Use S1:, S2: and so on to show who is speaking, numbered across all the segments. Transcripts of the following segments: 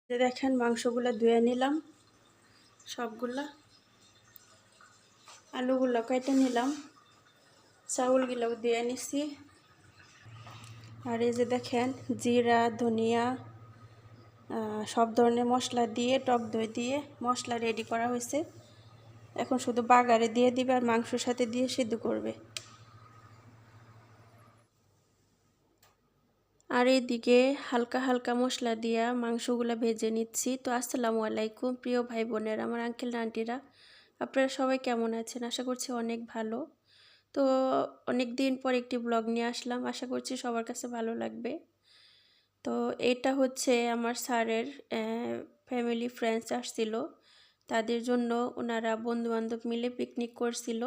S1: যে দেখেন মাংসগুলো ধুয়ে নিলাম, সবগুলা আলুগুলো কেটে নিলাম, চাউলগুলো ধুয়ে নিছি। আর এই যে দেখেন জিরা ধনিয়া সব ধরনের মশলা দিয়ে টক দই দিয়ে মশলা রেডি করা হয়েছে। এখন শুধু বাগারে দিয়ে দিবে আর মাংসর সাথে দিয়ে সিদ্ধ করবে। আর এইদিকে হালকা হালকা মশলা দিয়া মাংসগুলো ভেজে নিচ্ছি। তো আসসালামু আলাইকুম প্রিয় ভাই বোনের, আমার আঙ্কেল আন্টিরা, আপনারা সবাই কেমন আছেন? আশা করছি অনেক ভালো। তো অনেক দিন পর একটি ব্লগ নিয়ে আসলাম, আশা করছি সবার কাছে ভালো লাগবে। তো এটা হচ্ছে আমার স্যারের ফ্যামিলি ফ্রেন্ডস আসছিল, তাদের জন্য ওনারা বন্ধুবান্ধব মিলে পিকনিক করছিল।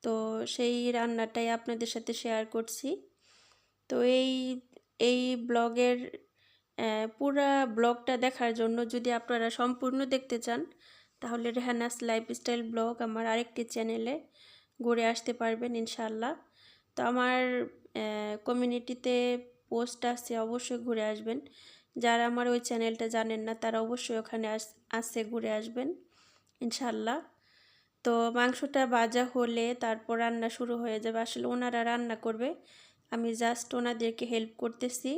S1: তো সেই রান্নাটাই আপনাদের সাথে শেয়ার করছি। তো এই ব্লগের পুরা ব্লগটা দেখার জন্য যদি আপনারা সম্পূর্ণ দেখতে চান, তাহলে রেহানাস লাইফস্টাইল ব্লগ আমার আরেকটি চ্যানেলে ঘুরে আসতে পারবেন ইনশাল্লাহ। তো আমার কমিউনিটিতে পোস্ট আছে, অবশ্যই ঘুরে আসবেন। যারা আমার ওই চ্যানেলটা জানেন না তারা অবশ্যই ওখানে আসে ঘুরে আসবেন ইনশাল্লাহ। তো মাংসটা ভাজা হলে তারপর রান্না শুরু হয়ে যাবে। আসলে ওনারা রান্না করবে, আমি জাস্ট ওনাদেরকে হেল্প করতেছি।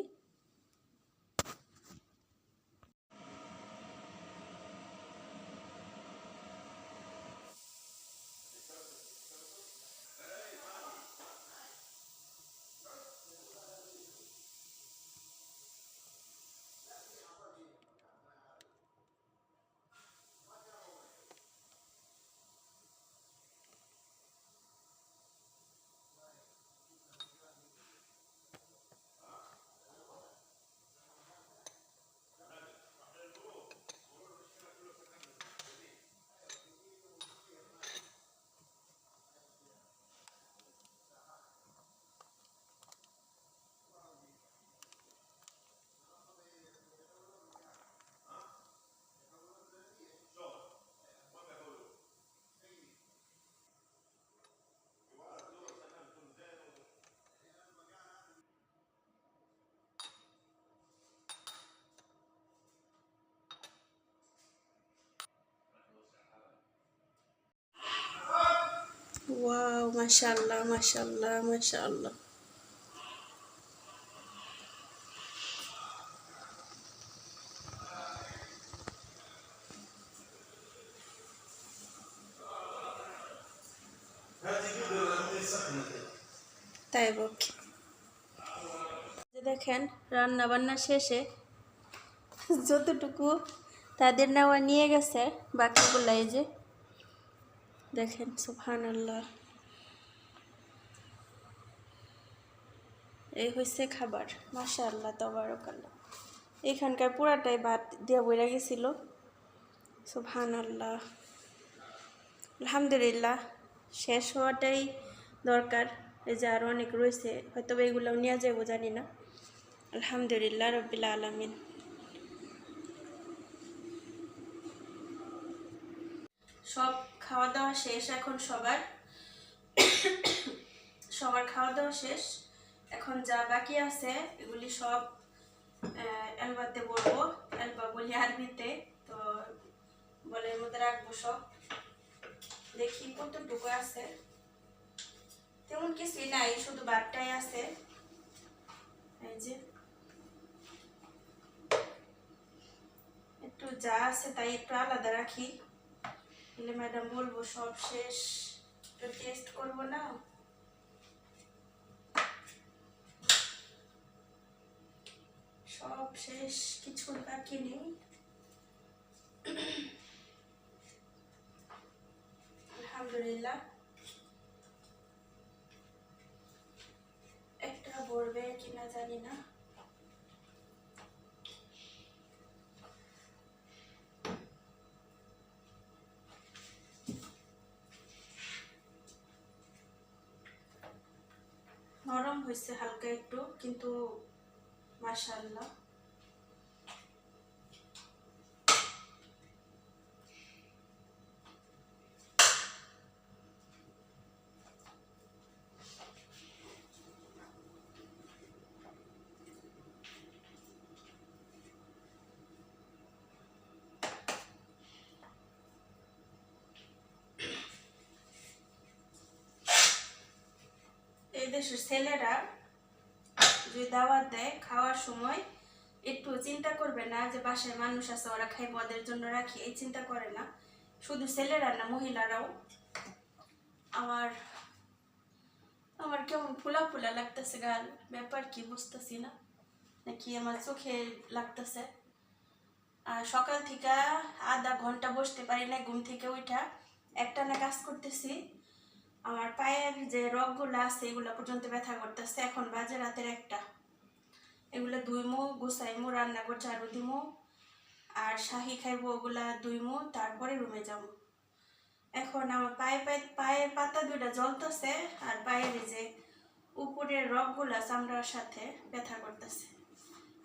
S1: ওয়াও, মাশাআল্লাহ মাশাআল্লাহ মাশাআল্লাহ। তাই বকে দেখেন রান্না বান্না শেষে যতটুকু তাদের নেওয়া নিয়ে গেছে, বাকিগুলো এই যে দেখেন, সুবহানাল্লাহ। এই হচ্ছে খাবার, মাশাআল্লাহ তাবারাকাল্লাহ। এখানকার পুরাটাই ভাত দিয়ে বইরা গেছিল, সুবহানাল্লাহ। আলহামদুলিল্লাহ, শেষ হওয়াটাই দরকার। এই যে আরও অনেক রয়েছে, হয়তো এগুলোও নিয়ে যাবো জানি না। আলহামদুলিল্লাহ রব্বিল আলামিন। সব খাওয়া দাওয়া শেষ, এখন সবার খাওয়া দাওয়া শেষ। এখন যা বাকি আছে এগুলি সব এলবাতে বলবো, এলবা বলি আরবিতে, তো বলের মধ্যে রাখবো সব। দেখি কতটুকু আছে, তেমন কিছুই নাই, শুধু ভাতটাই আছে। এই যে একটু যা আছে তাই একটু আলাদা রাখি, বলে ম্যাডাম বলবো সব শেষ, একটু টেস্ট করবো না। সব শেষ, কিছু বাকি নেই। আলহামদুলিল্লাহ। একটা ভরবে কিনা জানি না। নরম হয়েছে হালকা একটু, কিন্তু মাশাআল্লাহ। এদেশের ছেলেরা যদি দাওয়াত দেয় খাওয়ার সময় একটু চিন্তা করবে না যে বাসায় মানুষ আছে ওরা খাইব ওদের জন্য রাখি, এই চিন্তা করে না। শুধু ছেলেরা না, মহিলারাও। আমার আমার কেমন ফুলা ফুলা লাগতেছে গাল, ব্যাপার কি বুঝতেছি না, নাকি আমার চোখে লাগতেছে। আর সকাল থেকে আধা ঘন্টা বসতে পারি না, ঘুম থেকে উঠা একটানা কাজ করতেছি। আমার পায়ের যে রগগুলো আছে এগুলো পর্যন্ত ব্যথা করতেছে। এখন বাজে রাতের 1টা। এগুলো ধুইমু, গুছাইমু, রান্নাঘর ঝাড়ু দিমু, আর শাহি খাইবো, ওগুলা ধুইমু, তারপরে রুমে যাবো। এখন আমার পায়ের পাতা দুইটা জ্বলতেছে, আর পায়ের যে উপরের রগগুলা চামড়ার সাথে ব্যথা করতেছে।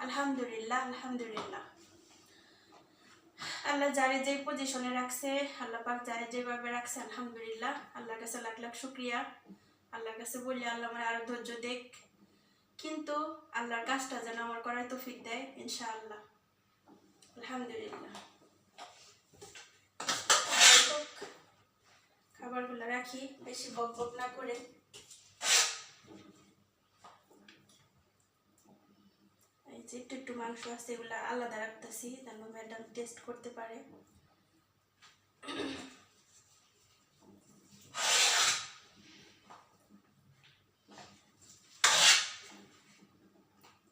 S1: আলহামদুলিল্লাহ, আলহামদুলিল্লাহ। আল্লাহ যারে যে পজিশনে রাখছে, আল্লাহ পাক যারে যেভাবে রাখছে, আলহামদুলিল্লাহ। আল্লাহর কাছে লাখ লাখ শুক্রিয়া। আল্লাহর কাছে বলি আল্লাহ আমার আরো ধৈর্য দেখ, কিন্তু আল্লাহর কাজটা যেন আমার করার তৌফিক দেয়, ইনশাআল্লাহ। আলহামদুলিল্লাহ। খাবারগুলো রাখি, বেশি বক বক না করে। এই যে একটু একটু মাংস আছে, এগুলো আলাদা রাখতেছি যেন ম্যাডাম টেস্ট করতে পারে।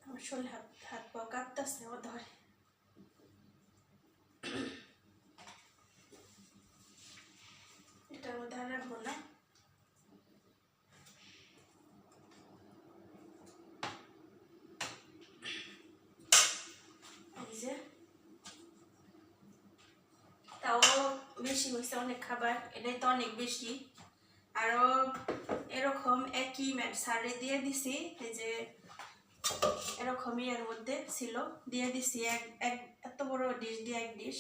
S1: আমার শরীর হাত পা কাঁপতেছে, ও ধরে। এটার মধ্যে আর রাখবো না। এই যে তাও বেশি হয়েছে অনেক খাবার, এটাই তো অনেক বেশি। আরো এরকম একই ম্যাট সারে দিয়ে দিছি, এই যে এরকমই এর মধ্যে ছিল, দিয়ে দিছি এত বড় ডিশ দিয়ে 1 ডিশ।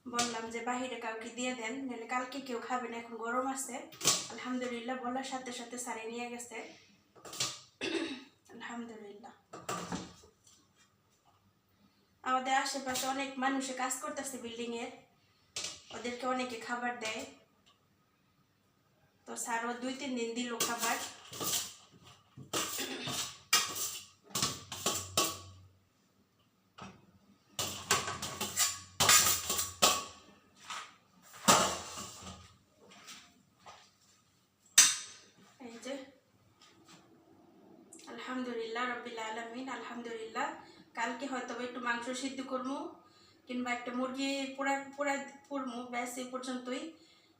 S1: বললাম যে বাহিরে কাউকে দিয়ে দেন, নাহলে কালকে কেউ খাবে না, এখন গরম আছে। আলহামদুলিল্লাহ, বলার সাথে সাথে সারে নিয়ে গেছে। আলহামদুলিল্লাহ। আমাদের আশেপাশে অনেক মানুষে কাজ করতেছে বিল্ডিং এর, ওদেরকে অনেকে খাবার দেয়। তো স্যারও 2-3 দিন দিল খাবার। এই যে আলহামদুলিল্লাহ রব্বিল আলামিন, আলহামদুলিল্লাহ। কালকে হয়তো একটু মাংস সিদ্ধ করবো, কিংবা একটা মুরগি পোড়া পোড়া পুরমু, ব্যাস এই পর্যন্তই।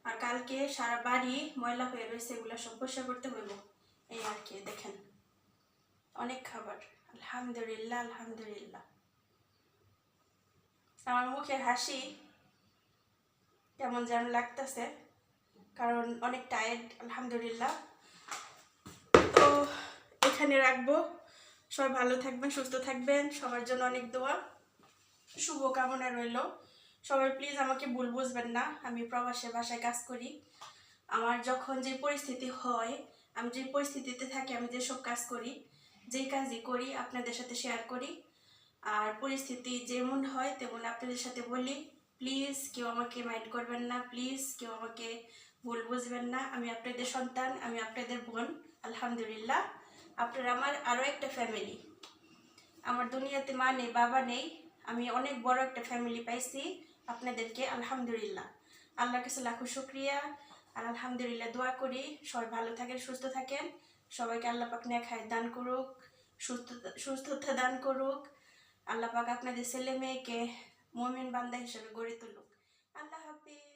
S1: আর কালকে সারা বাড়ি ময়লা হয়ে রয়েছে, এগুলো সব পরিষ্কার করতে হইব, এই আর কি। দেখেন অনেক খাবার, আলহামদুলিল্লাহ, আলহামদুলিল্লাহ। আমার মুখের হাসি কেমন যেন লাগতেছে, কারণ অনেক টায়ার্ড, আলহামদুলিল্লাহ। তো এখানে রাখবো। সবাই ভালো থাকবেন, সুস্থ থাকবেন, সবার জন্য অনেক দোয়া, শুভকামনা রইল। সবাই প্লিজ আমাকে ভুল বুঝবেন না, আমি প্রবাসে বাসায় কাজ করি। আমার যখন যে পরিস্থিতি হয়, আমি যে পরিস্থিতিতে থাকি, আমি যেসব কাজ করি, যেই কাজই করি আপনাদের সাথে শেয়ার করি। আর পরিস্থিতি যেমন হয় তেমন আপনাদের সাথে বলি। প্লিজ কেউ আমাকে মাইন্ড করবেন না, প্লিজ কেউ আমাকে ভুল বুঝবেন না। আমি আপনাদের সন্তান, আমি আপনাদের বোন, আলহামদুলিল্লাহ। আপনারা আমার আরও একটা ফ্যামিলি। আমার দুনিয়াতে মা নেই, বাবা নেই, আমি অনেক বড় একটা ফ্যামিলি পাইছি আপনাদেরকে, আলহামদুলিল্লাহ। আল্লাহর কাছে লাখো শুকরিয়া। আর আলহামদুলিল্লাহ দোয়া করি সবাই ভালো থাকেন, সুস্থ থাকেন, সবাইকে আল্লাহ পাক নেক হায়াত দান করুক, সুস্থতা দান করুক। আল্লাহ পাক আপনাদের ছেলে মেয়েকে মুমিন বান্দা হিসেবে গড়ে তুলুক। আল্লাহ হাফিজ।